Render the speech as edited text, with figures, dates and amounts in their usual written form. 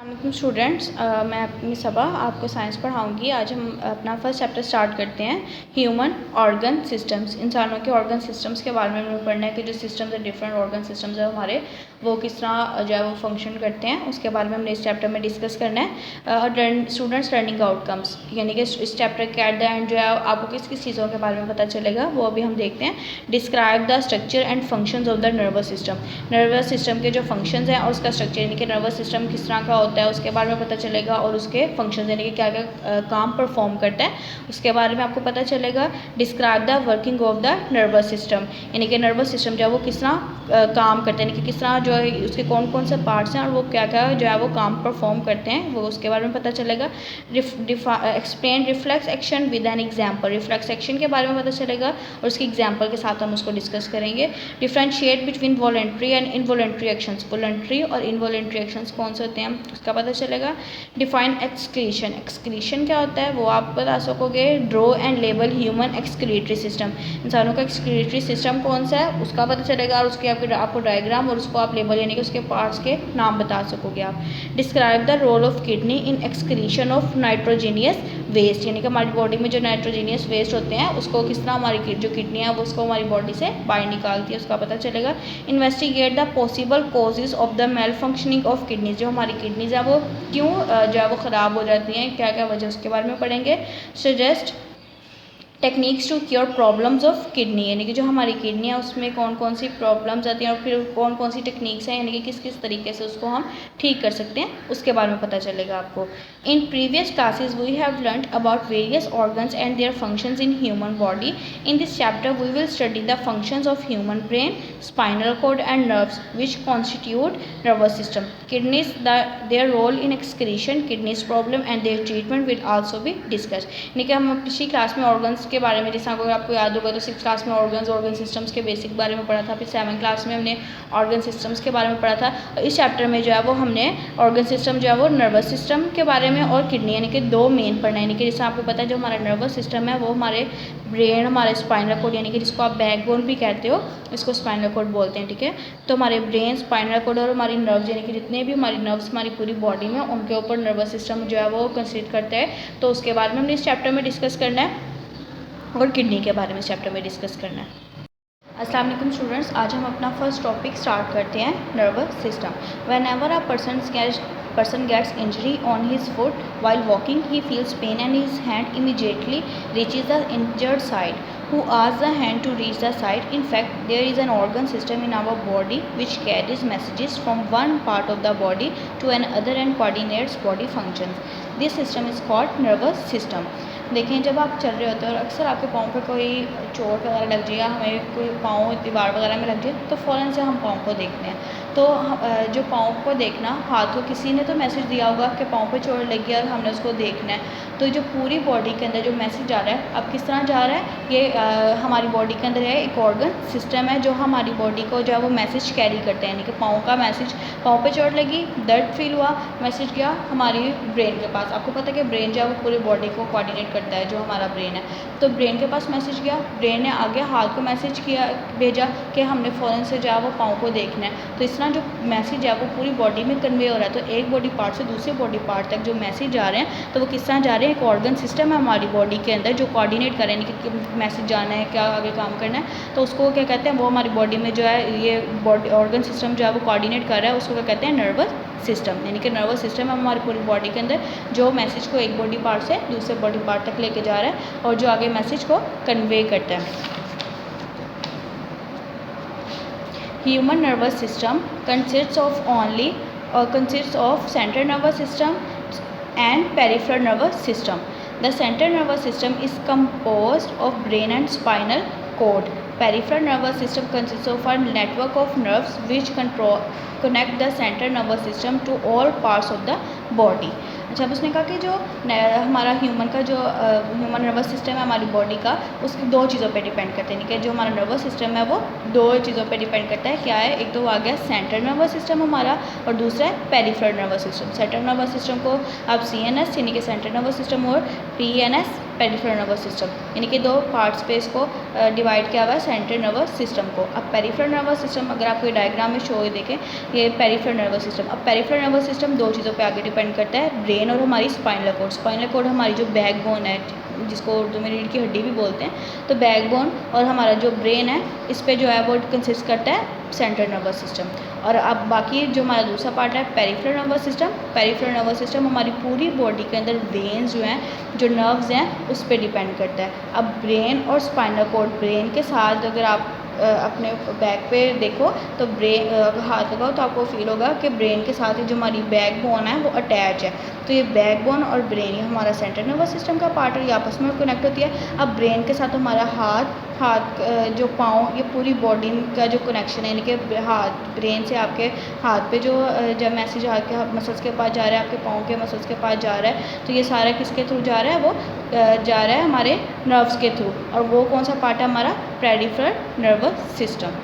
वालेकुम स्टूडेंट्स, मैं अपनी सबा आपको साइंस पढ़ाऊंगी। आज हम अपना फर्स्ट चैप्टर स्टार्ट करते हैं, ह्यूमन ऑर्गन सिस्टम्स। इंसानों के ऑर्गन सिस्टम्स के बारे में हमें पढ़ना है कि जो सिस्टम्स है, डिफरेंट ऑर्गन सिस्टम्स है हमारे, वो किस तरह जो है वो फंक्शन करते हैं, उसके बारे में हमने इस चैप्टर में डिस्कस करना है। स्टूडेंट्स लर्निंग आउटकम्स, यानी कि इस चैप्टर के एट द एंड जो है आपको किस किस चीज़ों के बारे में पता चलेगा, वो अभी हम देखते हैं। Describe the structure and functions of the nervous system. Nervous system के जो फंक्शंस हैं और उसका स्ट्रक्चर, यानी कि नर्वस सिस्टम किस तरह का होता है उसके बारे में पता चलेगा, और उसके फंक्शंस यानी कि क्या क्या काम परफॉर्म करता है उसके बारे में आपको पता चलेगा। Describe the working of the nervous system, यानी कि नर्वस सिस्टम जो है वो किस तरह काम करता है, यानी कि किस तरह जो है उसके कौन कौन से पार्ट्स हैं और वो क्या क्या जो है वो काम परफॉर्म करते हैं, वो उसके बारे में पता चलेगा। Explain reflex action with an example. Reflex action के बारे में पता चलेगा और उसकी एग्जाम्पल के साथ हम उसको डिस्कस करेंगे। Differentiate between voluntary and involuntary actions. Voluntary और इनवॉलेंट्री एक्शंस कौन से होते हैं उसका पता चलेगा। Define excretion. एक्सक्रीशन क्या होता है वो आप बता सकोगे। Draw and label human excretory system. इंसानों का एक्सक्रीटरी सिस्टम कौन सा है उसका पता चलेगा, और उसके आपको डायग्राम और उसको आप लेबल यानी कि उसके पार्ट्स के नाम बता सकोगे आप। Describe the role of kidney in excretion of nitrogenous waste, यानी कि हमारी बॉडी में जो नाइट्रोजीनियस वेस्ट होते हैं उसको किस तरह हमारी जो किडनी है वो उसको हमारी बॉडी से बाहर निकालती है, उसका पता चलेगा। Investigate the possible causes of the malfunctioning of kidneys. जो हमारी किडनीज है वो क्यों जो है वो ख़राब हो जाती हैं, क्या क्या वजह उसके बारे में पढ़ेंगे। Suggest techniques to cure problems of kidney, यानी कि जो हमारी किडनी है उसमें कौन कौन सी प्रॉब्लम्स आती हैं और फिर कौन कौन सी टेक्निक्स हैं, यानी कि किस किस तरीके से उसको हम ठीक कर सकते हैं उसके बारे में पता चलेगा आपको। In previous classes we have learned about various organs and their functions in human body. In this chapter we will study the functions of human brain, spinal cord and nerves which constitute nervous system. Kidneys their role in excretion, kidneys problem and their treatment will also be discuss. यानी कि हम पिछली class में organs के बारे में, जैसा अगर आपको याद होगा तो 6th क्लास में ऑर्गन सिस्टम्स के बेसिक बारे में पढ़ा था, फिर 7th क्लास में हमने ऑर्गन सिस्टम्स के बारे में पढ़ा था, और इस चैप्टर में जो है वो हमने ऑर्गन सिस्टम जो है वो नर्वस सिस्टम के बारे में और किडनी, यानी कि दो मेन पढ़ना है। यानी कि जैसा आपको पता है जो हमारा नर्वस सिस्टम है वो हमारे ब्रेन, हमारे स्पाइनल कॉर्ड, यानी कि जिसको आप बैकबोन भी कहते हो, इसको स्पाइनल कॉर्ड बोलते हैं, ठीक है। तो हमारे ब्रेन, स्पाइनल कॉर्ड और हमारी नर्व्स, यानी कि जितने भी हमारी नर्व्स हमारी पूरी बॉडी में, उनके ऊपर नर्वस सिस्टम जो है वो कंसिडर करता है, तो उसके बारे में हमने इस चैप्टर में डिस्कस करना है और किडनी के बारे में इस चैप्टर में डिस्कस करना है। अस्सलाम वालेकुम स्टूडेंट्स, आज हम अपना फर्स्ट टॉपिक स्टार्ट करते हैं, nervous system. When ever a person gets injury on his foot while walking, he feels pain and his hand immediately reaches the injured side. Who asks the hand to reach the side? In fact, there is an organ system in our body which carries messages from one part of the body to another and coordinates body functions. This system is called nervous system. देखें, जब आप चल रहे होते हो और अक्सर आपके पाँव पे कोई चोट वगैरह लग जाए या हमें कोई पाँव दीवार वगैरह में लग जाए तो फ़ौरन से हम पाँव को देखते हैं। तो जो पाँव को देखना, हाथ को किसी ने तो मैसेज दिया होगा कि पाँव पे चोट लगी है और हमने उसको देखना है। तो जो पूरी बॉडी के अंदर जो मैसेज जा रहा है, अब किस तरह जा रहा है, ये हमारी बॉडी के अंदर है एक ऑर्गन सिस्टम है जो हमारी बॉडी को जो है वो मैसेज कैरी करते हैं। यानी कि पाँव का मैसेज, पाँव पे चोट लगी, दर्द फील हुआ, मैसेज गया हमारी ब्रेन के पास। आपको पता है कि ब्रेन जो है वो पूरी बॉडी को कोऑर्डिनेट करता है, जो हमारा ब्रेन है। तो ब्रेन के पास मैसेज गया, ब्रेन ने आगे हाथ को मैसेज किया, भेजा कि हमने फ़ौरन से जो है वो पाँव को देखना है। तो इस तरह जो मैसेज है वो पूरी बॉडी में कन्वे हो रहा है। तो एक बॉडी पार्ट से दूसरे बॉडी पार्ट तक जो मैसेज जा रहे हैं तो वो किस तरह जा रहे हैं, एक ऑर्गन सिस्टम है हमारी बॉडी के अंदर जो कोऑर्डिनेट कर रहे हैं, यानी कि मैसेज जाना है, क्या आगे काम करना है, तो उसको क्या कहते हैं, वो हमारी बॉडी में जो है ये बॉडी ऑर्गन सिस्टम जो है वो कोऑर्डिनेट कर रहा है, उसको क्या कहते हैं, नर्वस सिस्टम। यानी कि नर्वस सिस्टम है हमारी पूरी बॉडी के अंदर जो मैसेज को एक बॉडी पार्ट से दूसरे बॉडी पार्ट तक लेके जा रहा है और जो आगे मैसेज को कन्वे करता है। Human nervous system consists of central nervous system and peripheral nervous system. The central nervous system is composed of brain and spinal cord. Peripheral nervous system consists of a network of nerves which connect the central nervous system to all parts of the body. अच्छा, अब उसने कहा कि जो हमारा human nervous system है हमारी body का, उसकी दो चीज़ों पे डिपेंड करते हैं। यानी कि जो हमारा नर्वस सिस्टम है वो दो चीज़ों पे डिपेंड करता है। क्या है, एक तो आ गया सेंट्रल नर्वस सिस्टम हमारा और दूसरा है peripheral nervous system. Central nervous system को आप CNS यानी कि सेंट्रल नर्वस सिस्टम और PNS पेरिफेरल नर्वस सिस्टम, यानी कि 2 पार्ट्स पे इसको डिवाइड किया हुआ है सेंट्रल नर्वस सिस्टम को। अब पेरिफेरल नर्वस सिस्टम अगर आपको डायग्राम में शो देखें, ये पेरिफेरल नर्वस सिस्टम। अब पेरिफेरल नर्वस सिस्टम 2 चीज़ों पे आगे डिपेंड करता है, ब्रेन और हमारी स्पाइनल कॉर्ड। स्पाइनल कॉर्ड हमारी जो बैकबोन है, जिसको उर्दू में रीढ़ की हड्डी भी बोलते हैं, तो बैकबोन और हमारा जो ब्रेन है इस पे जो है वो कंसिस्ट करता है सेंट्रल नर्वस सिस्टम। और अब बाकी जो हमारा दूसरा पार्ट है peripheral nervous system. Peripheral nervous system हमारी पूरी बॉडी के अंदर वेन्स जो हैं, जो नर्व्स हैं, उस पर डिपेंड करता है। अब ब्रेन और स्पाइनल कॉर्ड, ब्रेन के साथ अगर आप अपने बैक पे देखो तो ब्रेन हाथ लगाओ तो आपको फील होगा कि ब्रेन के साथ ही जो हमारी बैकबोन है वो अटैच है। तो ये बैकबोन और ब्रेन, ये हमारा सेंट्रल नर्वस सिस्टम का पार्ट है, ये आपस में कनेक्ट होती है। अब ब्रेन के साथ हमारा हाथ जो पाँव, ये पूरी बॉडी का जो कनेक्शन है, यानी कि हाथ ब्रेन से आपके हाथ पे जो जब मैसेज आपके मसल्स के पास जा रहा है, आपके पाँव के मसल्स के पास जा रहा है, तो ये सारा किसके थ्रू जा रहा है, वो जा रहा है हमारे नर्व्स के थ्रू। और वो कौन सा पार्ट है हमारा, पेरिफेरल नर्वस सिस्टम।